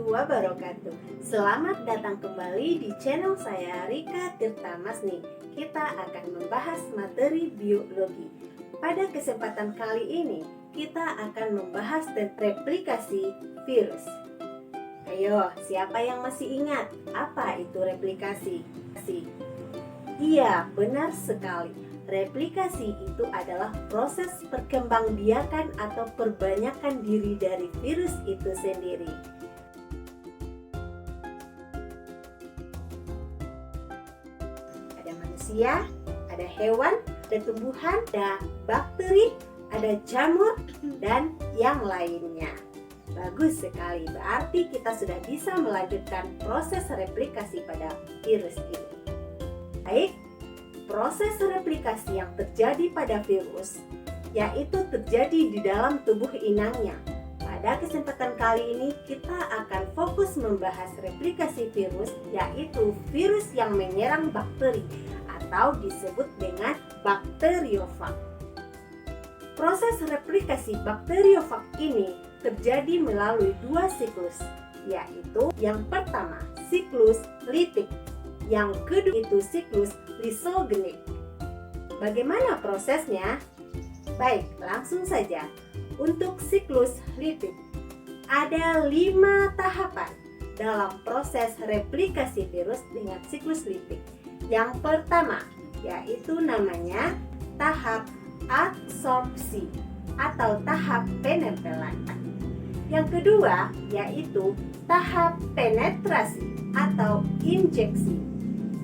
wabarakatuh. Selamat datang kembali di channel saya Rika Tirta Masni. Kita akan membahas materi biologi. Pada kesempatan kali ini kita akan membahas tentang replikasi virus. Ayo, siapa yang masih ingat apa itu replikasi? Iya, benar sekali. Replikasi itu adalah proses perkembangbiakan atau perbanyakan diri dari virus itu sendiri. Ada manusia, ada hewan, ada tumbuhan, ada bakteri, ada jamur, dan yang lainnya. Bagus sekali, berarti kita sudah bisa melanjutkan proses replikasi pada virus ini. Baik, proses replikasi yang terjadi pada virus yaitu terjadi di dalam tubuh inangnya. Pada kesempatan kali ini kita akan fokus membahas replikasi virus, yaitu virus yang menyerang bakteri atau disebut dengan bakteriofag. Proses replikasi bakteriofag ini terjadi melalui dua siklus, yaitu yang pertama siklus litik, yang kedua itu siklus lisogenik. Bagaimana prosesnya? Baik, langsung saja. Untuk siklus litik, ada 5 tahapan dalam proses replikasi virus dengan siklus litik. Yang pertama, yaitu namanya tahap adsorpsi atau tahap penempelan. Yang kedua, yaitu tahap penetrasi atau injeksi.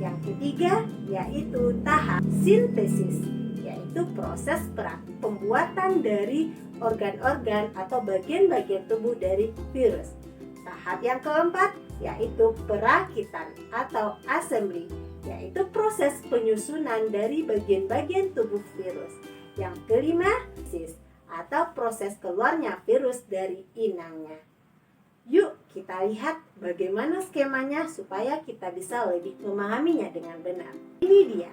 Yang ketiga, yaitu tahap sintesis, yaitu proses pembuatan dari organ-organ atau bagian-bagian tubuh dari virus. Tahap yang keempat, yaitu perakitan atau assembly, yaitu proses penyusunan dari bagian-bagian tubuh virus. Yang kelima, sintesis atau proses keluarnya virus dari inangnya. Yuk kita lihat bagaimana skemanya supaya kita bisa lebih memahaminya dengan benar. Ini dia.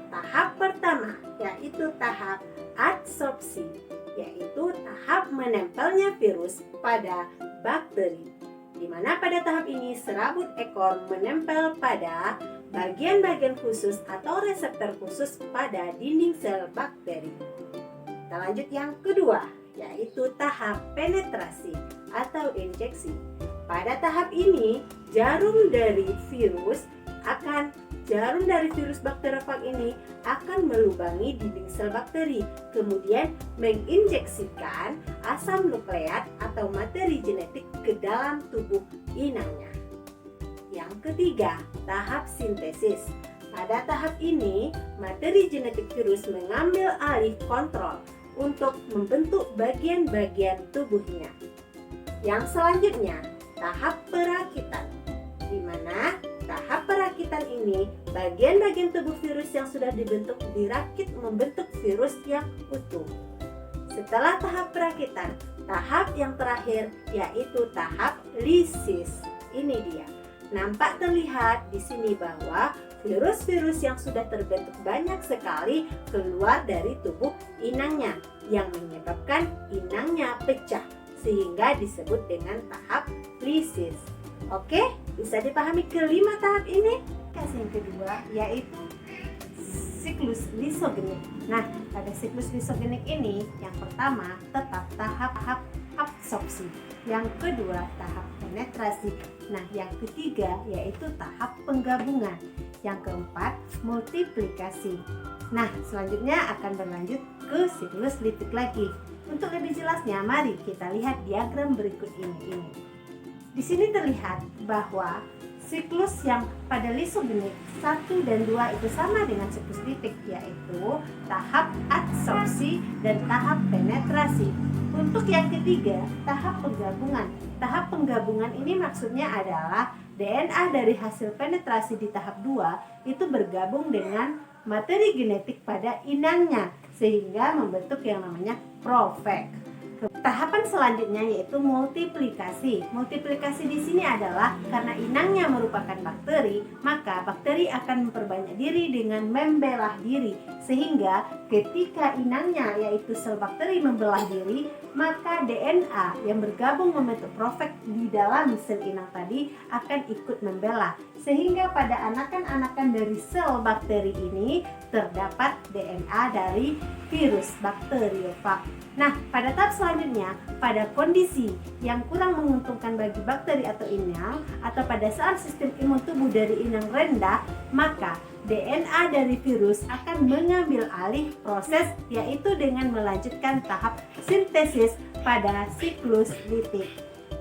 Tahap pertama yaitu tahap adsorpsi, yaitu tahap menempelnya virus pada bakteri. Di mana pada tahap ini serabut ekor menempel pada bagian-bagian khusus atau reseptor khusus pada dinding sel bakteri. Kita lanjut yang kedua, yaitu tahap penetrasi atau injeksi. Pada tahap ini, jarum dari virus bakteriofag ini akan melubangi dinding sel bakteri, kemudian menginjeksikan asam nukleat atau materi genetik ke dalam tubuh inangnya. Yang ketiga, tahap sintesis. Pada tahap ini, materi genetik virus mengambil alih kontrol untuk membentuk bagian-bagian tubuhnya. Yang selanjutnya, tahap perakitan, di mana tahap perakitan ini bagian-bagian tubuh virus yang sudah dibentuk dirakit membentuk virus yang utuh. Setelah tahap perakitan, tahap yang terakhir yaitu tahap lisis. Ini dia. Nampak terlihat di sini bahwa virus-virus yang sudah terbentuk banyak sekali keluar dari tubuh inangnya yang menyebabkan inangnya pecah sehingga disebut dengan tahap lisis. Oke, bisa dipahami kelima tahap ini? Yang kedua yaitu siklus lisogenik. Nah, pada siklus lisogenik ini yang pertama tetap tahap absorpsi, yang kedua tahap penetrasi, nah yang ketiga yaitu tahap penggabungan, yang keempat multiplikasi. Nah, selanjutnya akan berlanjut ke siklus litik lagi. Untuk lebih jelasnya, mari kita lihat diagram berikut ini. Di sini terlihat bahwa siklus yang pada lisogenik 1 dan 2 itu sama dengan siklus litik, yaitu tahap adsorpsi dan tahap penetrasi. Untuk yang ketiga, tahap penggabungan. Tahap penggabungan ini maksudnya adalah DNA dari hasil penetrasi di tahap 2 itu bergabung dengan materi genetik pada inangnya sehingga membentuk yang namanya profag. Tahapan selanjutnya yaitu multiplikasi. Multiplikasi di sini adalah karena inangnya merupakan bakteri, maka bakteri akan memperbanyak diri dengan membelah diri, sehingga ketika inangnya yaitu sel bakteri membelah diri, maka DNA yang bergabung membentuk profek di dalam sel inang tadi akan ikut membelah, sehingga pada anakan-anakan dari sel bakteri ini terdapat DNA dari virus bakteriofag. Nah, pada tahap selanjutnya, pada kondisi yang kurang menguntungkan bagi bakteri atau inang, atau pada saat sistem imun tubuh dari inang rendah, maka DNA dari virus akan mengambil alih proses, yaitu dengan melanjutkan tahap sintesis pada siklus lipid.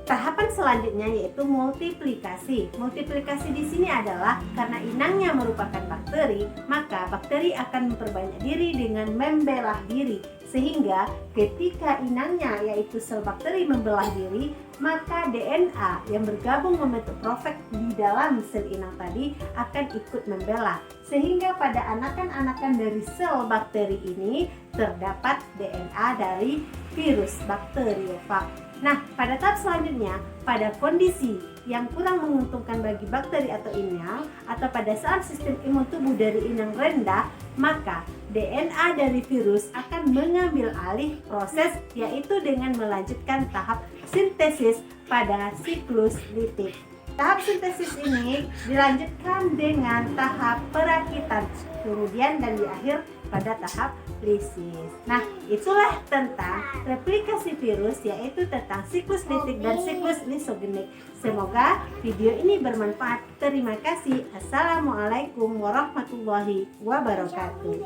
Tahapan selanjutnya yaitu multiplikasi. Multiplikasi di sini adalah karena inangnya merupakan bakteri, maka bakteri akan memperbanyak diri dengan membelah diri, sehingga ketika inangnya yaitu sel bakteri membelah diri, maka DNA yang bergabung membentuk profek di dalam sel inang tadi akan ikut membelah, sehingga pada anakan-anakan dari sel bakteri ini terdapat DNA dari virus bakteriofag. Nah, pada tahap selanjutnya, pada kondisi yang kurang menguntungkan bagi bakteri atau inang, atau pada saat sistem imun tubuh dari inang rendah, maka DNA dari virus akan mengambil alih proses, yaitu dengan melanjutkan tahap sintesis pada siklus lipid. Tahap sintesis ini dilanjutkan dengan tahap perakitan, kemudian dan di akhir pada tahap lisis. Nah, itulah tentang replikasi virus, yaitu tentang siklus lipid dan siklus lisogenik. Semoga video ini bermanfaat. Terima kasih. Assalamualaikum warahmatullahi wabarakatuh.